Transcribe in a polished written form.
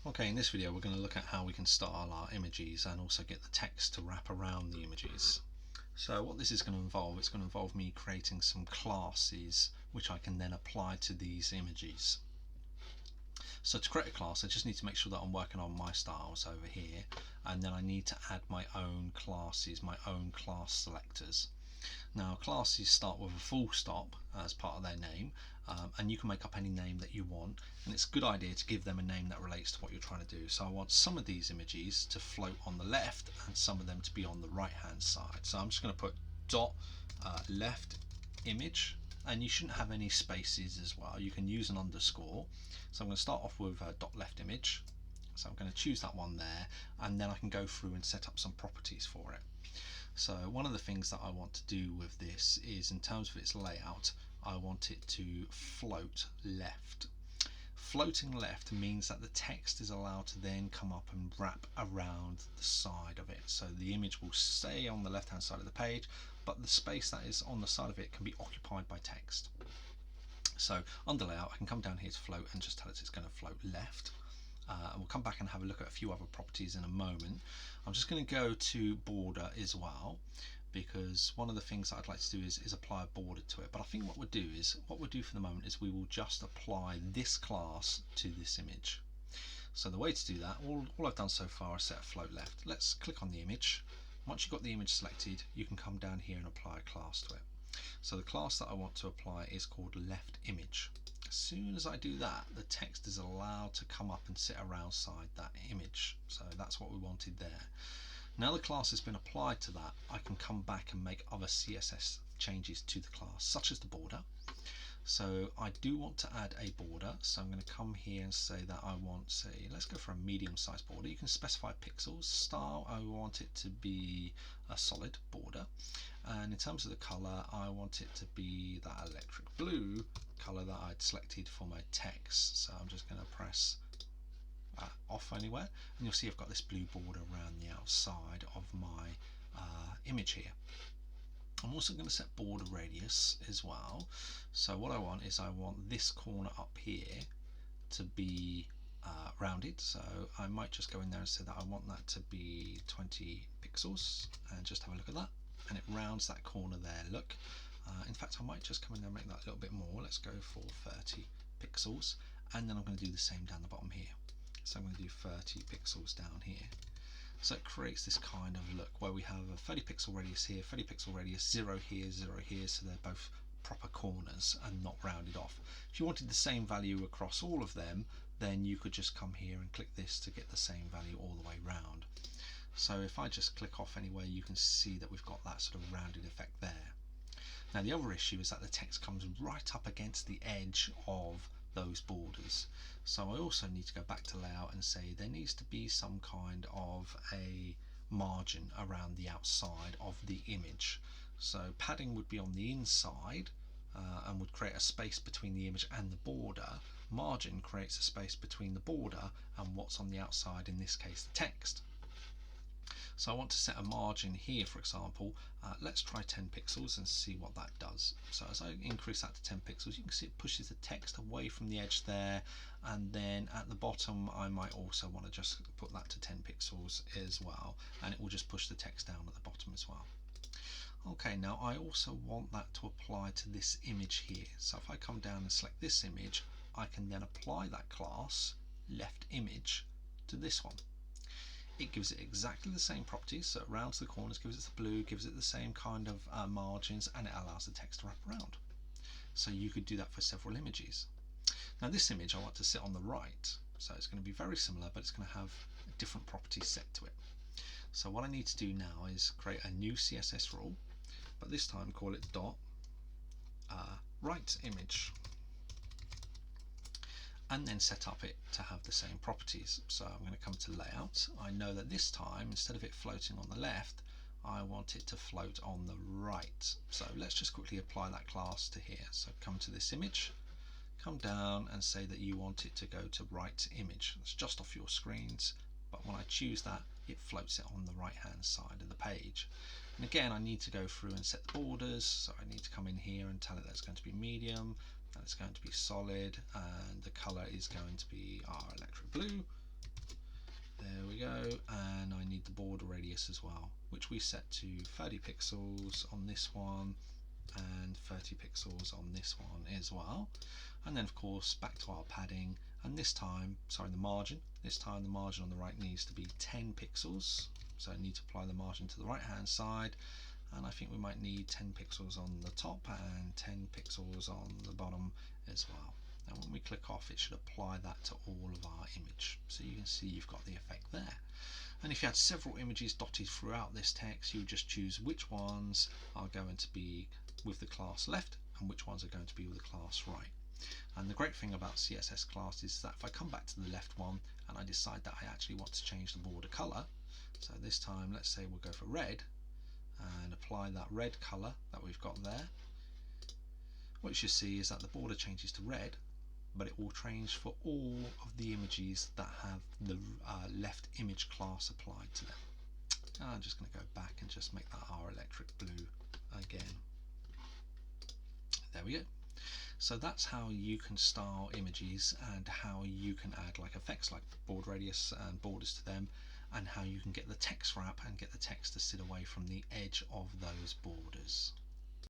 Okay, in this video we're going to look at how we can style our images and also get the text to wrap around the images. So what this is going to involve, it's going to involve me creating some classes which I can then apply to these images. So to create a class I just need to make sure that I'm working on my styles over here, and then I need to add my own classes, my own class selectors. Now classes start with a full stop as part of their name, and you can make up any name that you want, and it's a good idea to give them a name that relates to what you're trying to do. So I want some of these images to float on the left and some of them to be on the right hand side. So I'm just going to put dot left image, and you shouldn't have any spaces as well. You can use an underscore. So I'm going to start off with dot left image. So I'm going to choose that one there, and then I can go through and set up some properties for it. So one of the things that I want to do with this is, in terms of its layout, I want it to float left. Floating left means that the text is allowed to then come up and wrap around the side of it. So the image will stay on the left hand side of the page, but the space that is on the side of it can be occupied by text. So under layout I can come down here to float and just tell it it's going to float left. And we'll come back and have a look at a few other properties in a moment. I'm just going to go to border as well, because one of the things that I'd like to do is apply a border to it. But I think what we'll do for the moment is we will just apply this class to this image. So the way to do that, all I've done so far is set float left. Let's click on the image. Once you've got the image selected, you can come down here and apply a class to it. So the class that I want to apply is called left image. As soon as I do that, the text is allowed to come up and sit around that image. So that's what we wanted there. Now the class has been applied to that, I can come back and make other CSS changes to the class, such as the border. So I do want to add a border, so I'm going to come here and say that I want, say, let's go for a medium-sized border. You can specify pixels. Style, I want it to be a solid border. And in terms of the color, I want it to be that electric blue color that I'd selected for my text. So I'm just going to press off anywhere, and you'll see I've got this blue border around the outside of my image here. I'm also going to set border radius as well. So what I want is I want this corner up here to be rounded. So I might just go in there and say that I want that to be 20 pixels, and just have a look at that, and it rounds that corner there. Look, in fact I might just come in there and make that a little bit more. Let's go for 30 pixels, and then I'm going to do the same down the bottom here. So I'm going to do 30 pixels down here. So it creates this kind of look where we have a 30 pixel radius here, 30 pixel radius, 0 here, 0 here, so they're both proper corners and not rounded off. If you wanted the same value across all of them, then you could just come here and click this to get the same value all the way round. So if I just click off anywhere, you can see that we've got that sort of rounded effect there. Now the other issue is that the text comes right up against the edge of those borders. So I also need to go back to layout and say there needs to be some kind of a margin around the outside of the image. So padding would be on the inside and would create a space between the image and the border. Margin creates a space between the border and what's on the outside, in this case the text. So I want to set a margin here, for example. Let's try 10 pixels and see what that does. So as I increase that to 10 pixels, you can see it pushes the text away from the edge there, and then at the bottom I might also want to just put that to 10 pixels as well, and it will just push the text down at the bottom as well. Okay, now I also want that to apply to this image here. So if I come down and select this image, I can then apply that class left image to this one. It gives it exactly the same properties, so it rounds the corners, gives it the blue, gives it the same kind of margins, and it allows the text to wrap around. So you could do that for several images. Now this image I want to sit on the right, so it's going to be very similar, but it's going to have different properties set to it. So what I need to do now is create a new CSS rule, but this time call it dot right image, and then set up it to have the same properties. So I'm going to come to layout. I know that this time, instead of it floating on the left, I want it to float on the right. So let's just quickly apply that class to here. So come to this image, come down and say that you want it to go to right image. It's just off your screens, but when I choose that, it floats it on the right hand side of the page. And again, I need to go through and set the borders. So I need to come in here and tell it that it's going to be medium, and it's going to be solid, and the color is going to be our electric blue, go, and I need the border radius as well, which we set to 30 pixels on this one and 30 pixels on this one as well. And then of course back to our padding, and this time, sorry, the margin, this time the margin on the right needs to be 10 pixels, so I need to apply the margin to the right hand side, and I think we might need 10 pixels on the top and 10 pixels on the bottom as well. And when we click off, it should apply that to all of our image, so you can see you've got the effect there. And if you had several images dotted throughout this text, you would just choose which ones are going to be with the class left and which ones are going to be with the class right. And the great thing about CSS class is that if I come back to the left one and I decide that I actually want to change the border color, so this time let's say we'll go for red and apply that red color that we've got there, what you see is that the border changes to red, but it will change for all of the images that have the left image class applied to them. I'm just going to go back and just make that our electric blue again. There we go. So that's how you can style images and how you can add like effects like border radius and borders to them, and how you can get the text wrap and get the text to sit away from the edge of those borders.